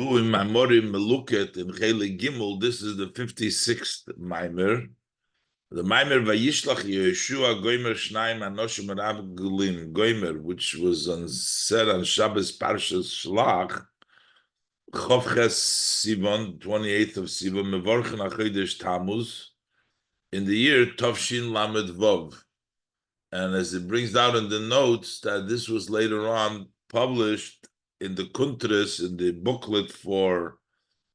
In Mamorim Meluket in Chele Gimel, this is the 56th Maimer. The Maimer Vayishlach Yehושע Goimer Shnayim Anoshim Rabgelim Goimer, which was said on Shabbos Parshas Shlach, Chovches Sivan, 28th of Sivan, Mevorchen HaChodesh Tamuz, in the year Tovshin Lamed Vov. And as it brings out in the notes, that this was later on published in the Kuntres, in the booklet for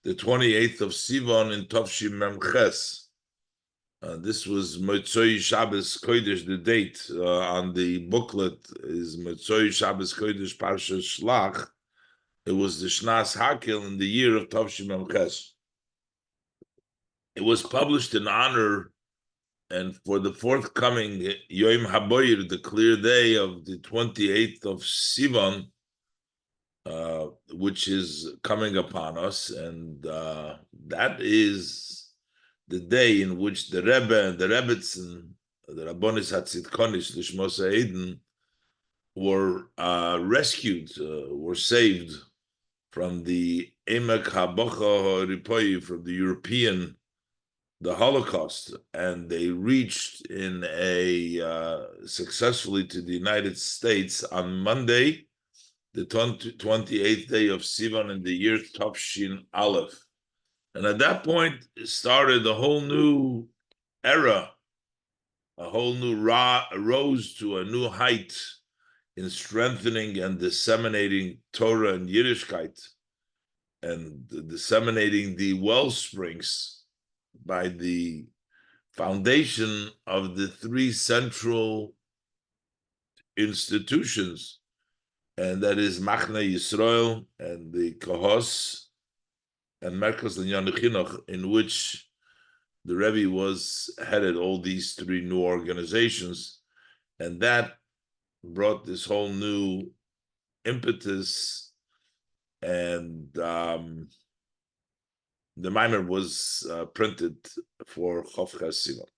the 28th of Sivan in Tovshin Memches. This was Motzoi Shabbos Kodesh, the date on the booklet is Motzoi Shabbos Kodesh Parshas Shlach. It was the Shnas Hakel in the year of Tovshin Memches. It was published in honor and for the forthcoming Yom HaBoyer, the clear day of the 28th of Sivan, which is coming upon us, and that is the day in which the Rebbe and the Rebbetzin, the Rabbonis HaTzidkonis, the Shmos HaEden, were rescued, were saved from the Emek HaBocha HaRipoi, from the European, the Holocaust, and they reached in successfully to the United States on Monday, the 28th day of Sivan in the year Tovshin Aleph. And at that point started a whole new era, a whole new rose to a new height in strengthening and disseminating Torah and Yiddishkeit, and disseminating the well springs by the foundation of the three central institutions, and that is Machne Yisrael and the Kahos and Merkaz L'Inyan Chinuch, in which the Rebbe was headed all these three new organizations, and that brought this whole new impetus. And the Maimer was printed for Chovches Sivan.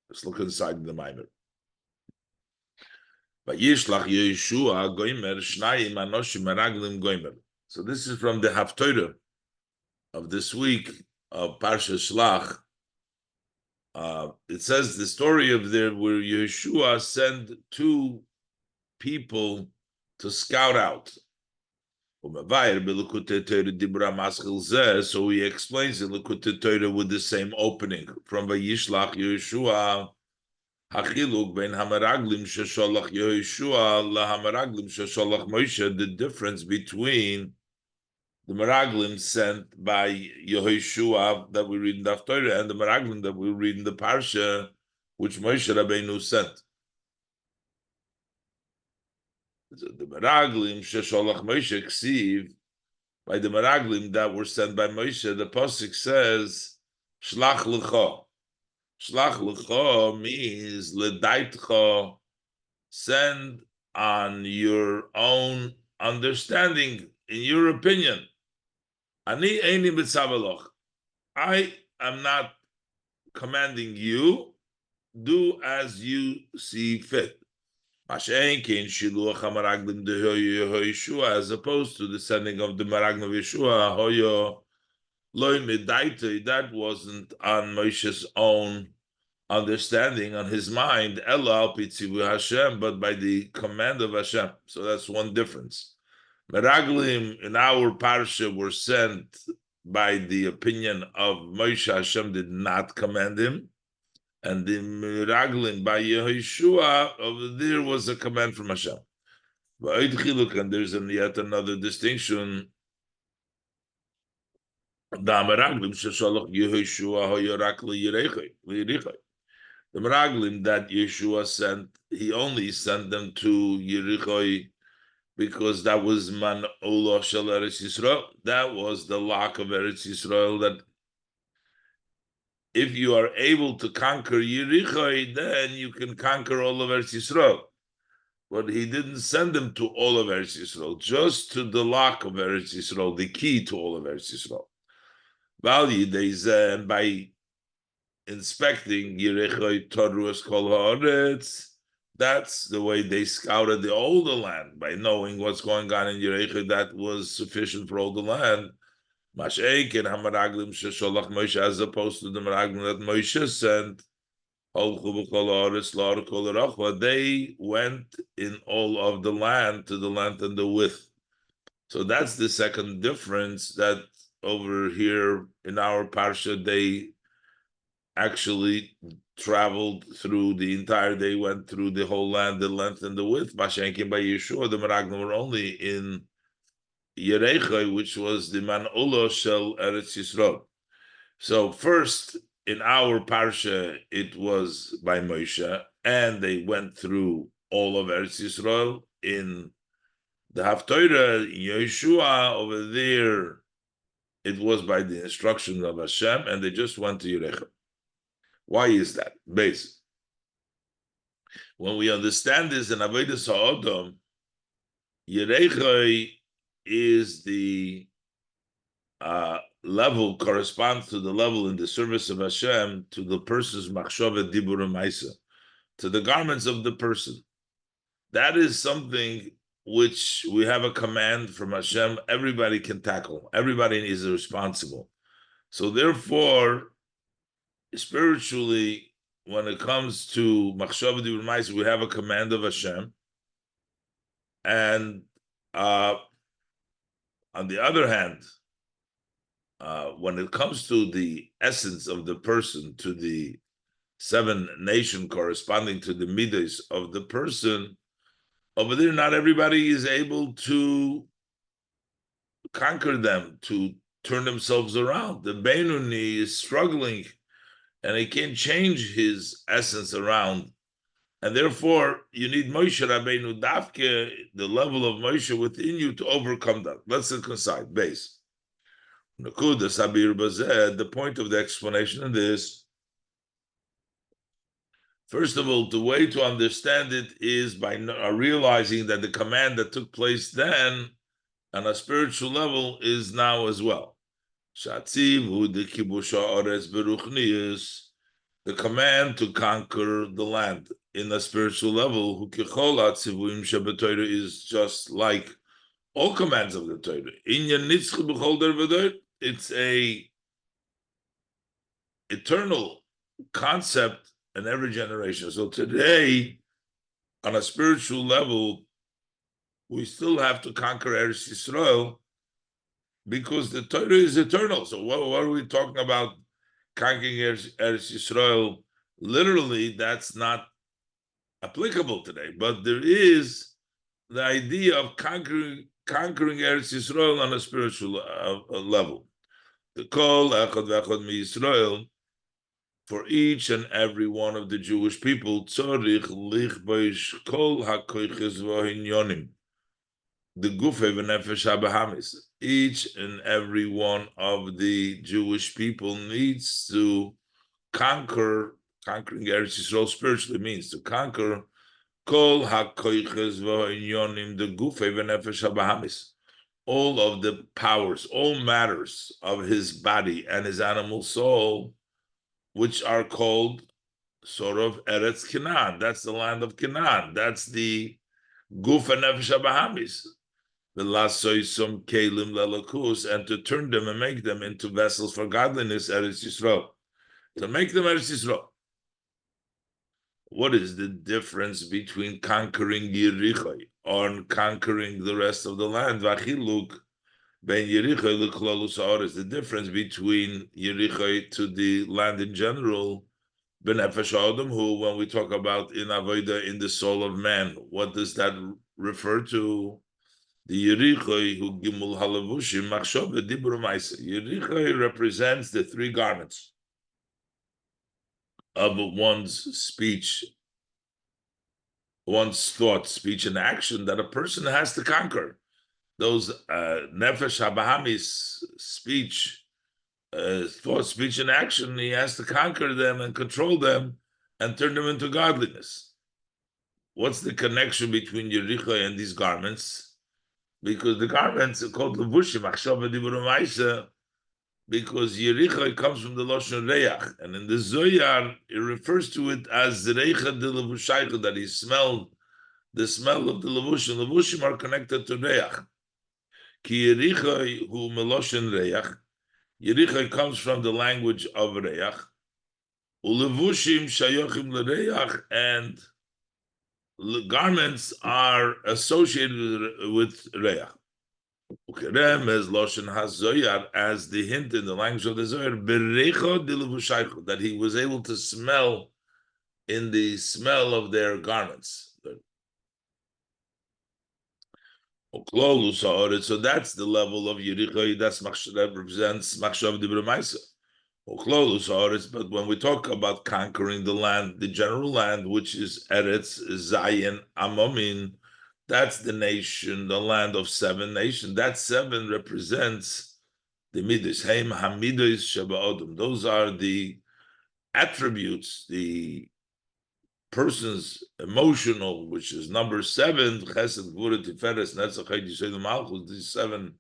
Let's look inside the Maimer. Viשלח Yehושע Goimer Shnayim Anoshim Mרגלים Goimer. So this is from the Haftorah of this week of Parshas Shlach. It says the story of there where Yehושע sent two people to scout out. So he explains in Likutei Torah with the same opening from Vayishlach Yehושע Hachiluk ben Hameraglim shesholach Yehושע lahameraglim shesholach Moshe, the difference between the Meraglim sent by Yehושע that we read in the Torah and the Meraglim that we read in the Parsha, which Moshe Rabbeinu sent. The Meraglim shesholach Moshe ksiv, by the Meraglim that were sent by Moshe, the pasuk says Shlach L'cha. Shlach L'cha means L'daitcha, send on your own understanding, in your opinion. Ani eini b'tzaveloch. I am not commanding you. Do as you see fit. As opposed to the sending of the Meraglim of Yeshua, that wasn't on Moshe's own understanding, on his mind, but by the command of Hashem. So that's one difference. Meraglim in our parsha were sent by the opinion of Moshe. Hashem did not command him. And the Meraglim by Yehושע, over there was a command from Hashem. And there's yet another distinction. The Meraglim that Yeshua sent, he only sent them to Yericho because that was Man Olah Shel Eretz Yisrael. That was the lock of Eretz Yisrael, that if you are able to conquer Yericho, then you can conquer all of Eretz Yisrael. But he didn't send them to all of Eretz Yisrael, just to the lock of Eretz Yisrael, the key to all of Eretz Yisrael. And by inspecting Yericho Torus Kol Haaretz, that's the way they scouted the older land, by knowing what's going on in Yericho. That was sufficient for all the land. Mash'eik and Hamaraglim Shesholach Moshe, as opposed to the Meraglim that Moshe sent, they went in all of the land to the length and the width. So that's the second difference, that over here in our parsha, they actually traveled through the entire day, went through the whole land, the length and the width. Mashenkin by Yeshua, the Meraglim were only in Yerecha, which was the Man'ula Shel Eretz Yisrael. So first, in our parsha, it was by Moshe, and they went through all of Eretz Yisrael. In the Haftorah, Yeshua, over there, it was by the instruction of Hashem, and they just went to Yerecha. Why is that? Basic. When we understand this in Avodas HaAdam, Yerecha is the level, corresponds to the level in the service of Hashem, to the person's machshava, dibur, and maisa, to the garments of the person. That is something which we have a command from Hashem. Everybody can tackle. Everybody is responsible. So therefore, spiritually, when it comes to machshava, dibur, and maisa, we have a command of Hashem. And on the other hand, when it comes to the essence of the person, to the 7 nation corresponding to the midas of the person, over there, not everybody is able to conquer them, to turn themselves around. The Beinoni is struggling, and he can't change his essence around. And therefore, you need Moshe Rabbeinu Davke, the level of Moshe within you, to overcome that. Let's look aside, base. The point of the explanation in this, first of all, the way to understand it is by realizing that the command that took place then on a spiritual level is now as well. The command to conquer the land in a spiritual level is just like all commands of the Torah. It's a eternal concept in every generation. So today, on a spiritual level, we still have to conquer Eretz Yisrael because the Torah is eternal. So what are we talking about conquering Eretz Yisrael? Literally, that's not applicable today. But there is the idea of conquering Eretz Yisrael on a spiritual level. The kol echad v'echad miYisrael, for each and every one of the Jewish people, tzorich lichboish kol hakoiches v'hinyonim, the gufei v'nefesh habahamis. Each and every one of the Jewish people needs to conquering Eretz Yisrael spiritually means to conquer kol hakoiches v'hinyonim, the gufei v'nefesh habahamis, all of the powers, all matters of his body and his animal soul, which are called sort of Eretz Canaan. That's the land of Canaan. That's the Guf and Nefesh HaBahamis. The lasoisum kelim lelakus, and to turn them and make them into vessels for godliness, Eretz Yisrael. To make them Eretz Yisrael. What is the difference between conquering Yericho or conquering the rest of the land? Vachiluk ben Yericho l'klalus haaretz. The difference between Yericho to the land in general, ben nefesh adam, who when we talk about in avoda, in the soul of man, what does that refer to? The Yericho who gimul halavushim machshava dibur ma'isa. Yericho represents the 3 garments of one's speech, one's thought, speech, and action that a person has to conquer. Those nefesh habahamis, speech, thought, speech, and action, he has to conquer them and control them and turn them into godliness. What's the connection between Yericho and these garments? Because the garments are called levushim, achshava dibur ma'isa, because Yericho comes from the Lashon Reach, and in the Zoyar, it refers to it as Reicha de Levushaycha, that he smelled the smell of the Levushim. Levushim are connected to Reach. Ki Yerichai hu meloshen reach. Yerichai comes from the language of reach. Ulevushim shayochim lereach, and garments are associated with reach. Ukerem as loshen hazoyar, as the hint in the language of the Zohar, berecho dilevushaycho, that he was able to smell in the smell of their garments. So that's the level of Yerichai. That represents Machshav Dibra Maisa. But when we talk about conquering the land, the general land, which is Eretz, Zion, Amomin, that's the nation, the land of 7 nations. That 7 represents the Midas, Heim Hamidas Shaba'odum. Those are the attributes, the person's emotional, which is number 7, Chesed, Gvura, Tiferes, Netzach, Yisrael, Malchus, these 7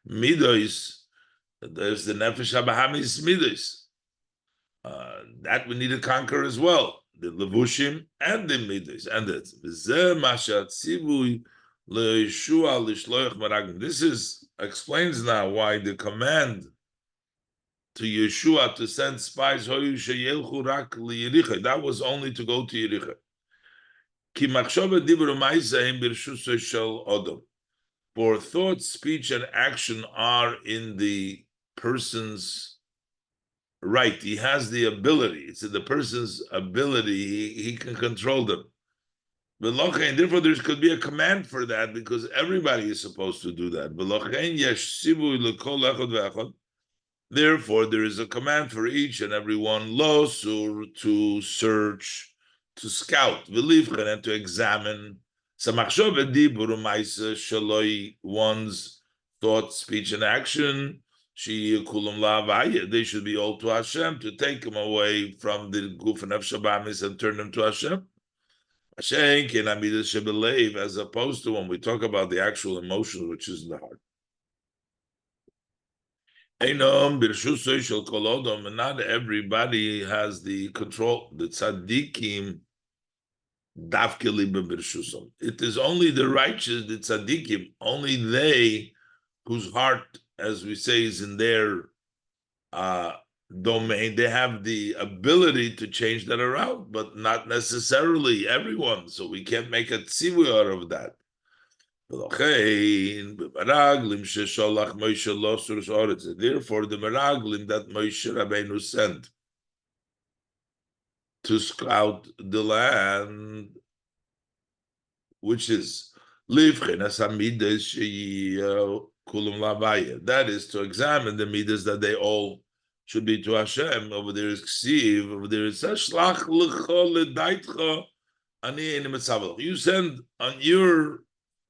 Midas. There's the Nefesh HaBahamis Midas. That we need to conquer as well. The Levushim and the Midas. And that's this explains now why the command to Yeshua to send spies, that was only to go to Yericha. Ki machshava dibur ma'aseh birshusay shel adam. For thought, speech, and action are in the person's right. He has the ability. It's in the person's ability. He can control them. And therefore, there could be a command for that because everybody is supposed to do that. Therefore, there is a command for each and every one, losur, to search, to scout, and to examine. One's thought, speech, and action. They should be all to Hashem, to take them away from the Guf and Shabamis and turn them to Hashem. As opposed to when we talk about the actual emotion, which is in the heart. Not everybody has the control. The tzaddikim, it is only the righteous, the tzaddikim, only they whose heart, as we say, is in their domain. They have the ability to change that around, but not necessarily everyone. So we can't make a tzivui out of that. Therefore, the Meraglim that Moshe Rabbeinu sent to scout the land, which is that is to examine the midas that they all should be to Hashem. Over there is ksiv, over there is you send on your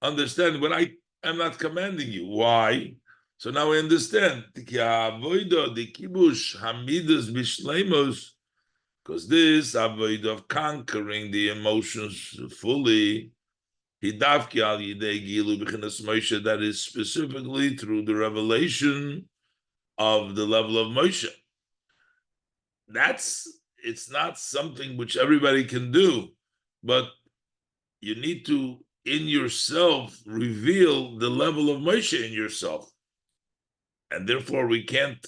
understanding, but I am not commanding you. Why? So now we understand. Because this avoid of conquering the emotions fully, that is specifically through the revelation of the level of Moshe. It's not something which everybody can do, but you need to, in yourself, reveal the level of Moshe in yourself. And therefore we can't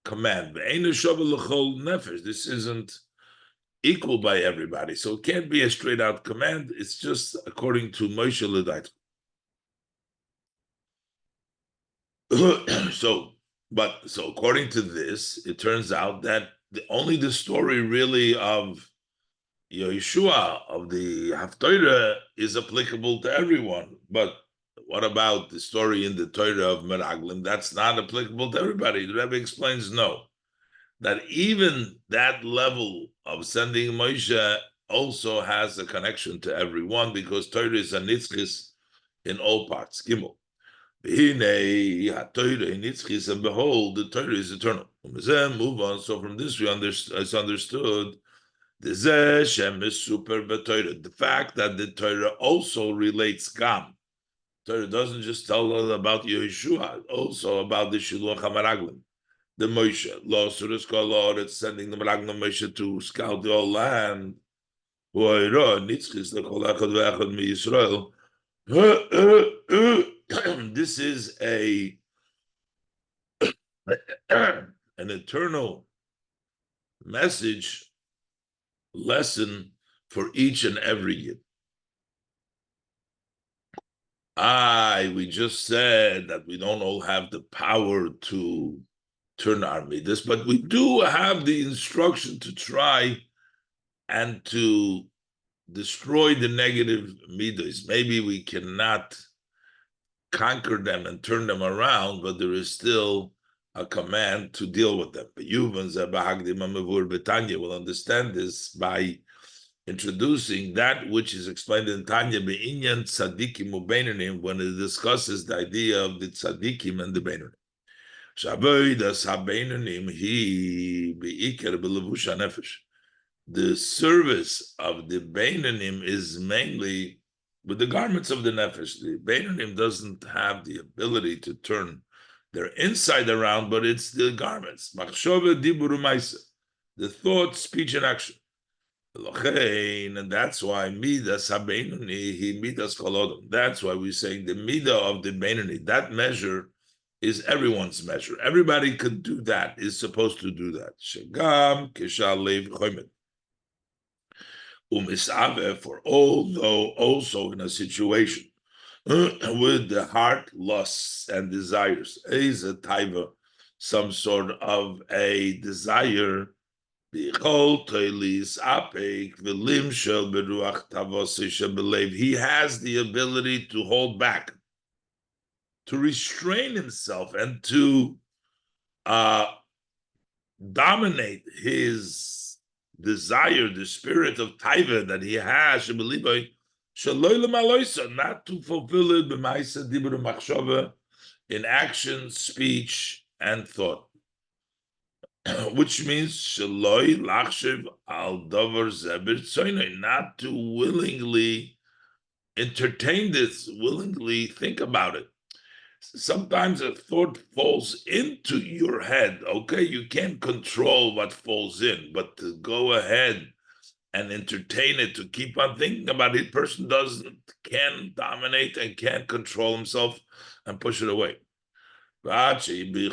command. This isn't equal by everybody. So it can't be a straight out command. It's just according to Moshe L'dait. So according to this, it turns out that only the story really of Yeshua, of the Haftorah, is applicable to everyone. But what about the story in the Torah of Meraglim? That's not applicable to everybody. The Rebbe explains no. That even that level of sending Moshe also has a connection to everyone, because Torah is a nitzchis in all parts. Gimel. And behold, the Torah is eternal. Move on. So from this, it's understood the fact that the Torah also relates Gam. Torah doesn't just tell us about Yeshua, also about the Shiluach HaMeraglim. The Moshe, it's sending the Meraglim Moshe to scout the whole land. this is an eternal message, lesson for each and every Yid. We just said that we don't all have the power to turn our midas, but we do have the instruction to try and to destroy the negative midas. Maybe we cannot conquer them and turn them around, but there is still a command to deal with them. We'll understand this by introducing that which is explained in Tanya be'inyan tzadikim u'beinonim, when it discusses the idea of the tzadikim and the beinonim. Shaboidas habeinonim hi be'iker b'levush hanefesh. The service of the beinonim is mainly with the garments of the nefesh. The beinonim doesn't have the ability to turn their inside around, but it's the garments. Machshove dibur u'maisa, the thought, speech, and action. And that's why midas habenuni he midas kolodom. That's why we're saying the midah of the benuni, that measure is everyone's measure. Everybody could do that, is supposed to do that. Shegam keshalev chomet umisave, for although also in a situation with the heart lusts and desires, is a taiva, some sort of a desire. He has the ability to hold back, to restrain himself, and to dominate his desire, the spirit of taiva that he has, not to fulfill it in action, speech, and thought. Which means shaloi lachshiv al davar zebir tzoynoi, not to willingly entertain this, willingly think about it. Sometimes a thought falls into your head. Okay, you can't control what falls in, but to go ahead and entertain it, to keep on thinking about it, person can dominate and can't control himself and push it away. Until he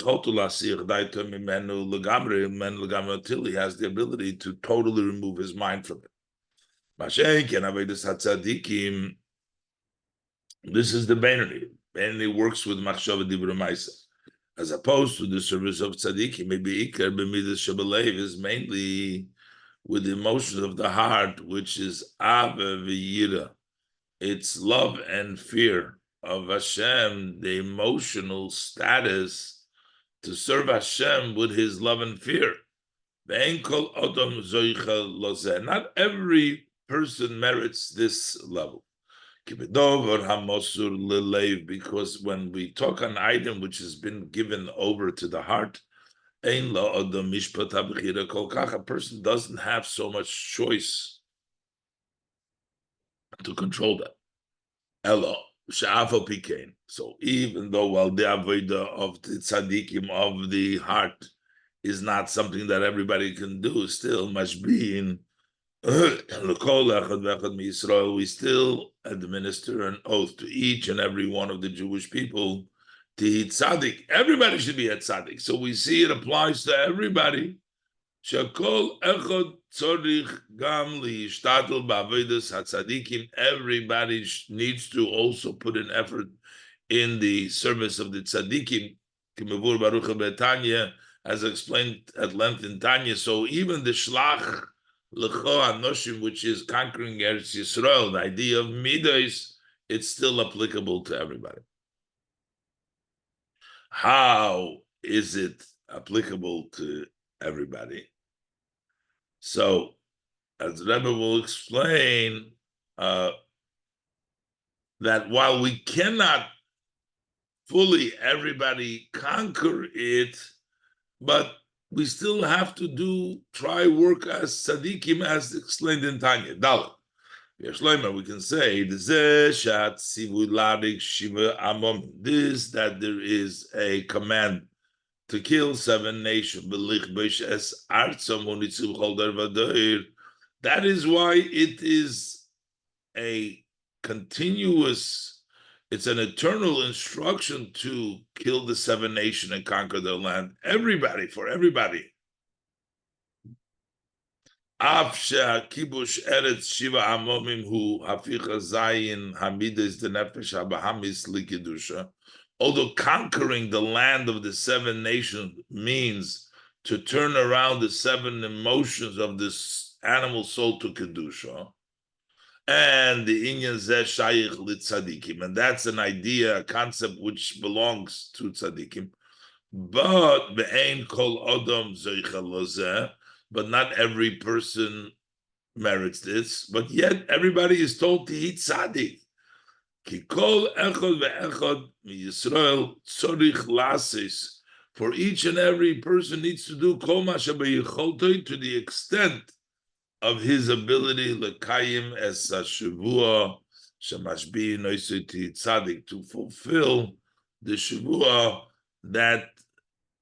has the ability to totally remove his mind from it. This is the Beinoni. Beinoni works with machshava dibur maisa, as opposed to the service of tzaddikim. Maybe ikar b'midas shebelev is mainly with the emotions of the heart, which is ave v'yira. It's love and fear of Hashem, the emotional status to serve Hashem with his love and fear. Not every person merits this level. Because when we talk an item which has been given over to the heart, a person doesn't have so much choice to control that. Elo. So even though while the avodah of the tzaddikim of the heart is not something that everybody can do, still must be in we still administer an oath to each and every one of the Jewish people to eat tzaddik. Everybody should be at tzaddik. So we see it applies to everybody. Shakol echad tzorich gam liyishtatel ba'avodas hatzadikim. Everybody needs to also put an effort in the service of the tzadikim. Kimavur baruch betanya, as explained at length in Tanya. So even the shlach lecho anoshim, which is conquering Eretz Yisrael, the idea of midos, it's still applicable to everybody. How is it applicable to everybody? So, as Rebbe will explain, that while we cannot fully everybody conquer it, but we still have to try work as tzaddikim, as explained in Tanya. Dalet. We can say this, that there is a command to kill 7 nations. That is why it is a continuous It's an eternal instruction to kill the seven nations and conquer their land. Everybody, for everybody. Af she'kibush eretz shiva amomim hu haficha zayin hamidas denefesh habahamis likidusha. Although conquering the land of the seven nations means to turn around the seven emotions of this animal soul to kedusha, and the inyan zeh shayich litzadikim, and that's an idea, a concept which belongs to tzadikim. But be'ein kol odom zoicha lozeh, but not every person merits this. But yet everybody is told to eat tzaddik. Ki kol echad ve'echad miYisrael tzorich lasis. For each and every person needs to do kol ma shebeyichotoi to the extent of his ability lekayim es hashavua shemashbi noisiti tzaddik, to fulfill the shavua that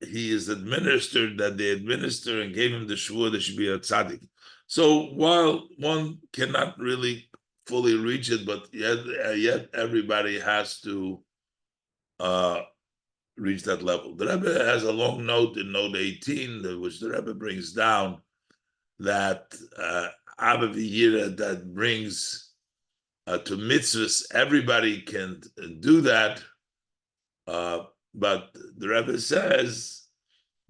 he is administered, that they administer and gave him the shavua that should be a tzaddik. So while one cannot really fully reach it, but yet everybody has to reach that level. The Rebbe has a long note in note 18, which the Rebbe brings down, that Abba V'yira, that brings to mitzvahs, everybody can do that, but the Rebbe says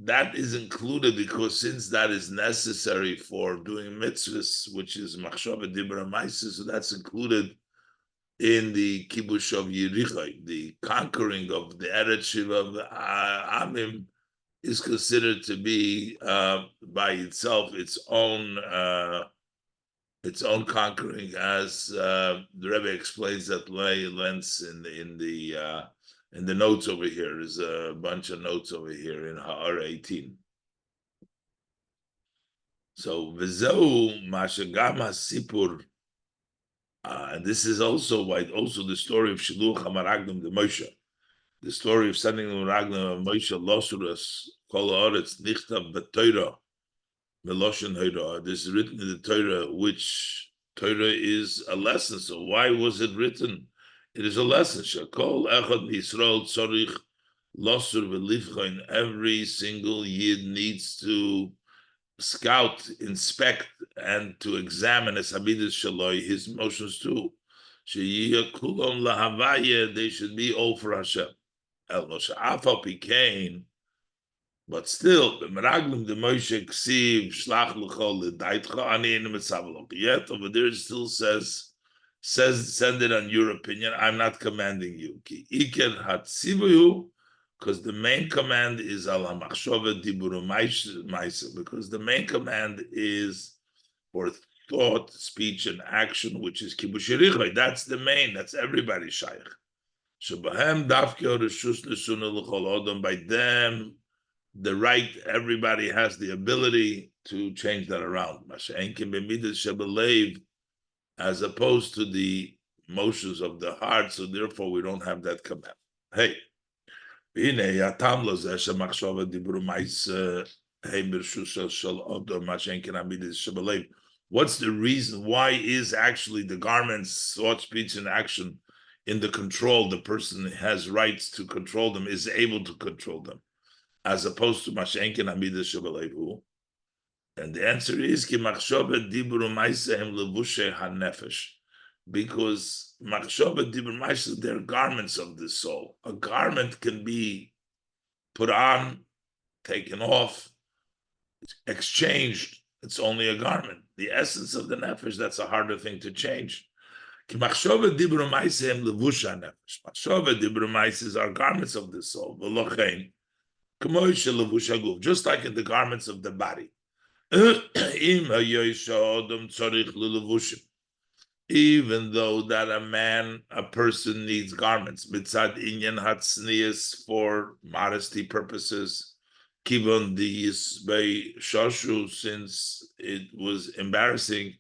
that is included because since that is necessary for doing mitzvahs, which is machshava dibra ma'aseh, so that's included in the kibush of Yericho. The conquering of the Eretz Shiva of the Amim is considered to be by itself its own conquering, as the Rebbe explains that lengths in the notes over here. There's a bunch of notes over here in Ha'ar 18. So v'zeu mashagam hasipur, and this is also why the story of Shiluch HaMaraglim the Moshe, the story of sending the Maraglim of Moshe Losurus Kol Haaretz Nichtav B'Torah Meloshen Torah. This is written in the Torah, which Torah is a lesson. So why was it written? It is a lesson. Shakol Echad Yisrael Tzorich Losur V'Livchain. Every single Yid needs to scout, inspect, and to examine his habidas shaloi, his emotions too. Sheyiyah kulom lahavaya, they should be all for Hashem. El Moshe Afal Pikein, but still, the Meraglim the Moshe Ksiv Shlach L'chol L'Daitcha Ani in Mitzavlok. Yet over there it still says send it on your opinion. I'm not commanding you. Ki Iker Hatzivuhu, because the main command is Al HaMachshava Diburu Ma'aseh, because the main command is for thought, speech, and action, which is Kibush Yericho. That's the main. That's everybody's shaykh. Shebahem Dafke Reshus L'Suna L'Chol Odom. By them, the right, everybody has the ability to change that around. Masha'enkim B'midas Shebelev, as opposed to the motions of the heart. So therefore, we don't have that command. Hey. What's the reason? Why is actually the garments, thought, speech, and action in the control? The person has rights to control them, is able to control them, as opposed to Mashenkin Amidas Shabalevu. And the answer is because machshava dibur ma'aseh, they're garments of the soul. A garment can be put on, taken off, exchanged. It's only a garment. The essence of the nefesh, that's a harder thing to change. Machshava dibur ma'aseh levusha nefesh. Machshava dibur ma'aseh are garments of the soul. V'lochein k'mo levusha guf, just like in the garments of the body. Im hayoisha adam tzarich lelevushim. Even though that a person needs garments, mitzad inyan hatznius, for modesty purposes, kibon diis bei shoshu, since it was embarrassing,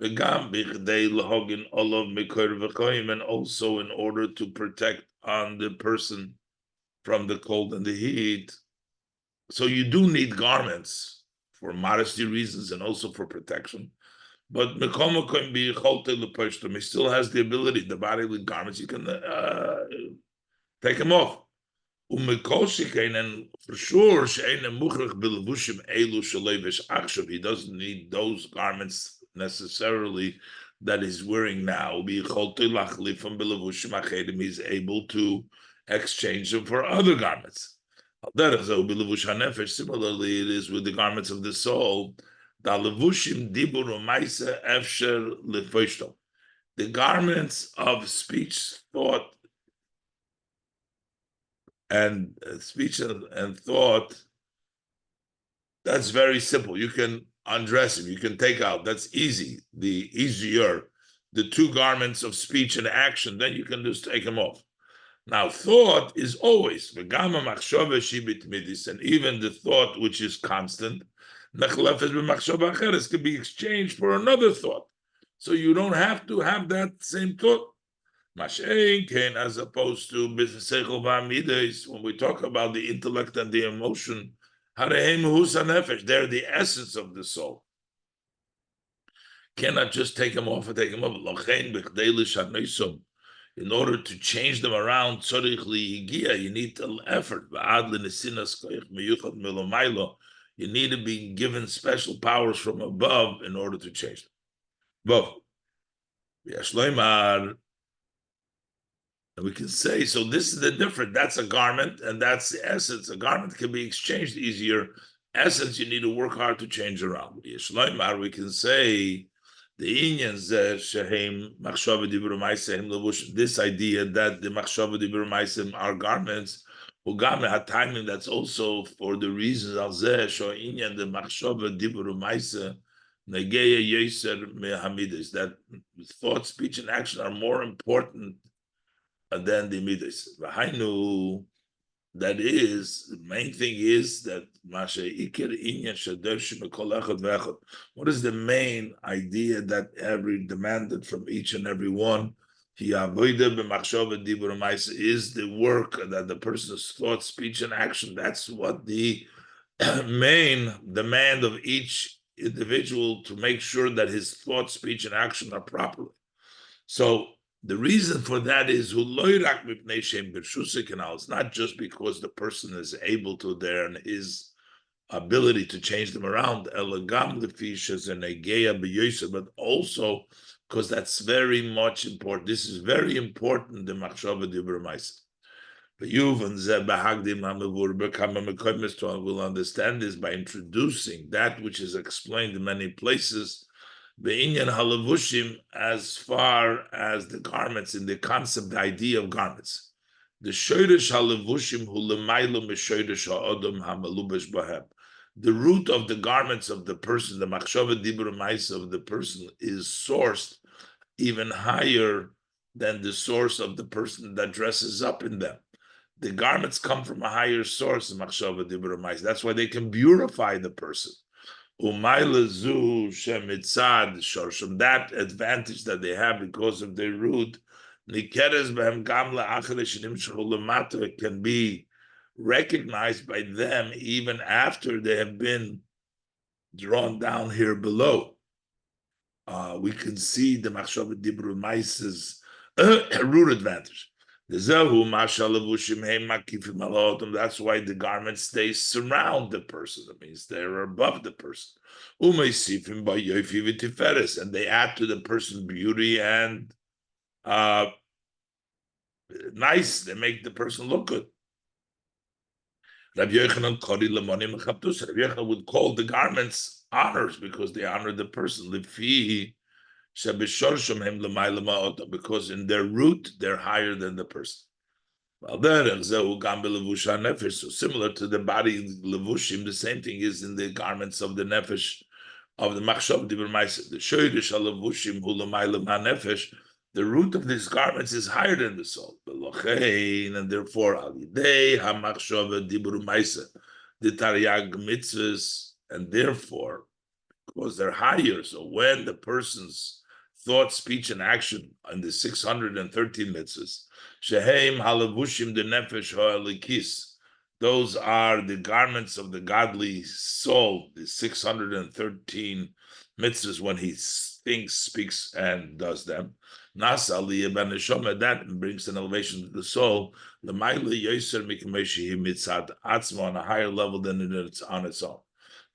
begam bichdei lahogin olav mikor v'koyim, and also in order to protect on the person from the cold and the heat. So you do need garments for modesty reasons and also for protection. But Mekoma can be cholte lepeshtem. He still has the ability, the bodily garments, you can take them off. And for sure, he doesn't need those garments necessarily that he's wearing now. He's able to exchange them for other garments. Similarly, it is with the garments of the soul. The garments of speech, thought, and speech and thought, that's very simple. You can undress him, you can take out, that's easy, the easier. The two garments of speech and action, then you can just take them off. Now, thought is always, and even the thought which is constant, can be exchanged for another thought. So you don't have to have that same thought. As opposed to when we talk about the intellect and the emotion, they're the essence of the soul. Cannot just take them off and take them up. In order to change them around, you need effort. You need to be given special powers from above in order to change them. And we can say, so this is the difference. That's a garment, and that's the essence. A garment can be exchanged easier. Essence, you need to work hard to change around. We can say the Indians, this idea that the machshava dibur ma'aseh are garments, timing, that's also for the reasons the machshava dibur ma'aseh that thought, speech, and action are more important than the midas. That is, the main thing is that what is the main idea that every demanded from each and every one? Is the work that the person's thought, speech, and action. That's what the main demand of each individual, to make sure that his thought, speech, and action are properly. So the reason for that is it's not just because the person is able to there and his ability to change them around, but also because that's very much important. This is very important, the machshava dibur ma'aseh. We'll understand this by introducing that which is explained in many places, Be'inyan halavushim, as far as the garments, in the concept, the idea of garments. The shoyrish halavushim hu l'maylo m'shoyrish ha'odom ha'malubesh bahem. The root of the garments of the person, the machshava dibur ma'aseh of the person, is sourced even higher than the source of the person that dresses up in them. The garments come from a higher source, the machshava dibur ma'aseh. That's why they can beautify the person. That advantage that they have because of their root, it can be recognized by them even after they have been drawn down here below. We can see the machshava dibur ma'aseh's root advantage. That's why the garments, they surround the person. That means they're above the person. And they add to the person beauty and nice. They make the person look good. Rabbi Chaim would call the garments honors because they honor the person. Because in their root, they're higher than the person. So similar to the body levushim, the same thing is in the garments of the nefesh, of the machshava dibur ma'aseh. The shoyrish halavushim hu l'mayla ha'nefesh. The root of these garments is higher than the soul. And therefore, alidei ha'machshava dibur ma'aseh, the taryag mitzvahs, and therefore, because they're higher, so when the person's thought, speech, and action in the 613 mitzvahs, sheheim halavushim the nefesh ha'alikis, those are the garments of the godly soul, the 613 mitzvahs when he thinks, speaks, and does them. Nasa aliyah ben neshama, that brings an elevation to the soul. The ma'ila yoser mikmeshi mitzad atzma, on a higher level than it's on its own.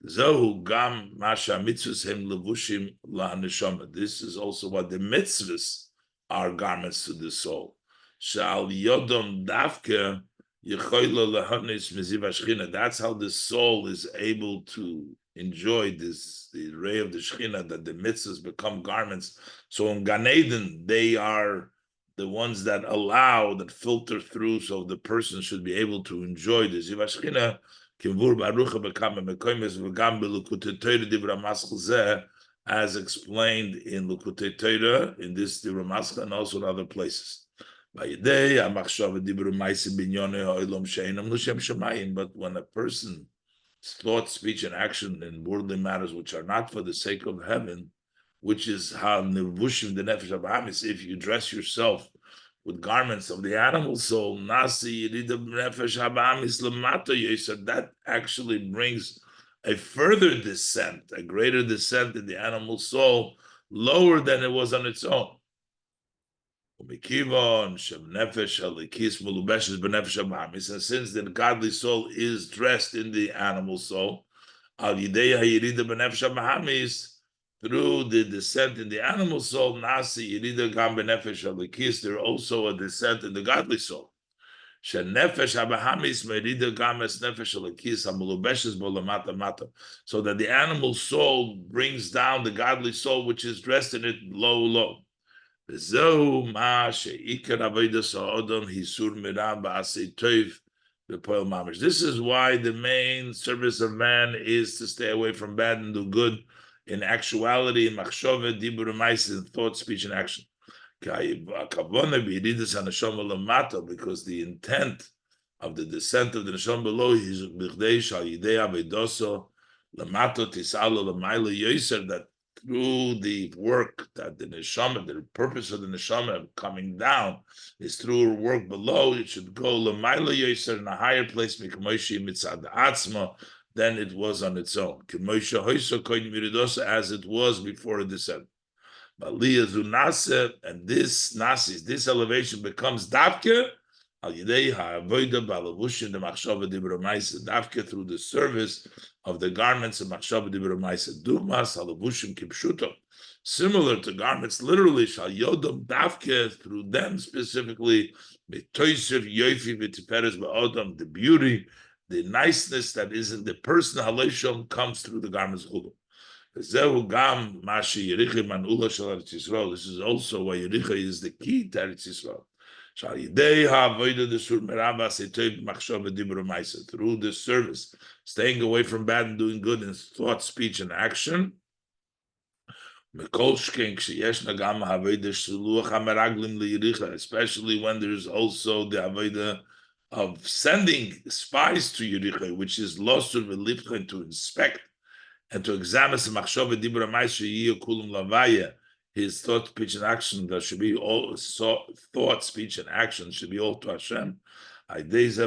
Zohu gam masha mitzvahs him levushim la neshama. This is also what the mitzvahs are, garments to the soul. Shal yodom davke yechoyla lehanis meziv hashchina. That's how the soul is able to enjoy this, the ray of the Shekhinah, that the mitzvahs become garments. So in Gan Eden, they are the ones that allow, that filter through, so the person should be able to enjoy this. Shekhinah, as explained in Likutei Torah, in this Dibra Maschil, and also in other places. But when a person thought, speech, and action in worldly matters which are not for the sake of heaven, which is how nevushim the nefesh habahamis, if you dress yourself with garments of the animal soul, nasi yirida nefesh habahamis lamato yesar, that actually brings a further descent, a greater descent in the animal soul, lower than it was on its own. And since the godly soul is dressed in the animal soul, through the descent in the animal soul, there also a descent in the godly soul. So that the animal soul brings down the godly soul, which is dressed in it, low. This is why the main service of man is to stay away from bad and do good in actuality, in machshove, dibur, in thought, speech, and action. Because the intent of the descent of the neshama below is that through the work that the neshama, the purpose of the neshama coming down is through work below, it should go l'mayla yoser, in a higher place mitzad atzma than it was on its own, as it was before it descended. And this nasis, this elevation becomes davke davke through the service of the garments of machshava dibra ma'aseh. Dugmas halavushim kipshuto, similar to garments literally, shal yodom davke, through them specifically, betoysev yofi v'tiperes ba'odam, the beauty, the niceness that is in the person halashom comes through the garments chulu. This is also why Yericha is the key to Eretz Yisrael. Through the service, staying away from bad and doing good in thought, speech, and action. Especially when there's also the avodah of sending spies to Yericha, which is losur v'lipchen, to inspect and to examine his thought, speech, and action. That should be all thought, speech, and action should be all to Hashem. That's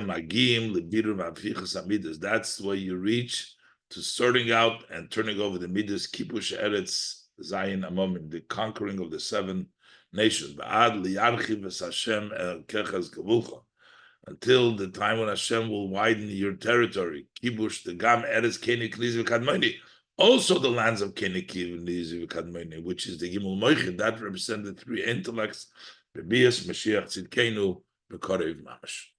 where you reach to sorting out and turning over the midas, kipush eretz zayin amomim, the conquering of the 7 nations. Until the time when Hashem will widen your territory. Kibush, the gam eretz keni knizi v'kadmoni. Also the lands of keni knizi v'kadmoni, which is the gimel moichet, that represents the 3 intellects, Bebias, Mashiach, Tzidkenu, B'korev Mamash.